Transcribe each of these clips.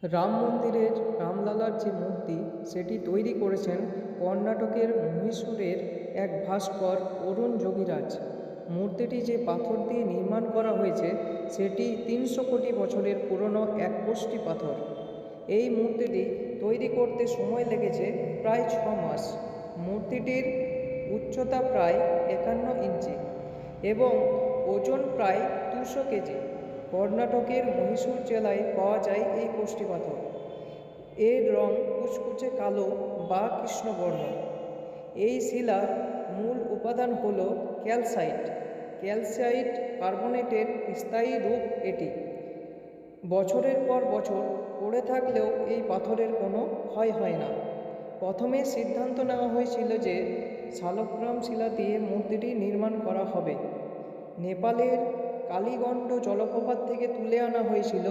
রাম মন্দিরের রামলালার যে মূর্তি সেটি তৈরি করেছেন কর্ণাটকের মহীশূরের এক ভাস্কর অরুণ যোগীরাজ। মূর্তিটি যে পাথর দিয়ে নির্মাণ করা হয়েছে সেটি ৩০০ কোটি বছরের পুরনো এক কোষ্ঠী পাথর। এই মূর্তিটি তৈরি করতে সময় লেগেছে প্রায় ৬ মাস। মূর্তিটির উচ্চতা প্রায় ৫১ ইঞ্চি এবং ওজন প্রায় ২০০ কেজি। কর্ণাটকের মহীশূর জেলায় পাওয়া যায় এই কোষ্ঠী পাথর। এর রং কুচকুচে কালো বা কৃষ্ণবর্ণ। এই শিলার মূল উপাদান হল ক্যালসাইট। ক্যালসাইট কার্বনেটের স্থায়ী রূপ এটি। বছরের পর বছর পড়ে থাকলেও এই পাথরের কোনো ক্ষয় হয় না। প্রথমে সিদ্ধান্ত নেওয়া হয়েছিল যে শালগ্রাম শিলা দিয়ে মূর্তিটি নির্মাণ করা হবে। নেপালের কালীগণ্ড জলপ্রপাত থেকে তুলে আনা হয়েছিল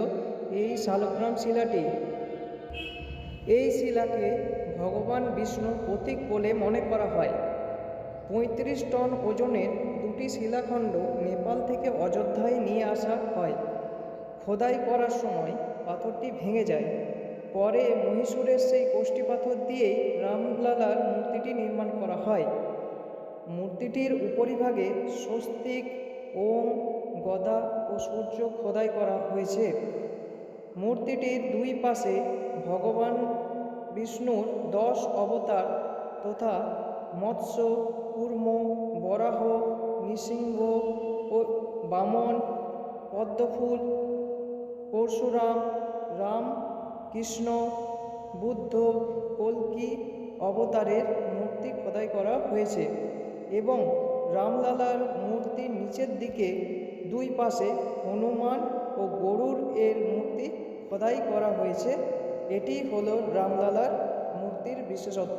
এই শালগ্রাম শিলাটি। এই শিলাকে ভগবান বিষ্ণুর প্রতীক বলে মনে করা হয়। ৩৫ টন ওজনের দুটি শিলাখণ্ড নেপাল থেকে অযোধ্যায় নিয়ে আসা হয়। খোদাই করার সময় পাথরটি ভেঙে যায়। পরে মহীশূরের সেই কোষ্ঠী পাথর দিয়েই রামলালার মূর্তিটি নির্মাণ করা হয়। মূর্তিটির উপরিভাগে স্বস্তিক, ওম, গদা ও সূর্য খোদাই করা হয়েছে। মূর্তিটির দুই পাশে ভগবান বিষ্ণুর ১০ অবতার তথা মৎস্য, কূর্ম, বরাহ, নৃসিংহ ও বামন, পদ্মফুল, পরশুরাম, রাম, কৃষ্ণ, বুদ্ধ, কল্কি অবতারের মূর্তি খোদাই করা হয়েছে এবং রামলালার মূর্তির নিচের দিকে দুই পাশে হনুমান ও গরুড় এর মূর্তি খোদাই করা হয়েছে। এটি হলো রামলালার মূর্তির বিশেষত্ব।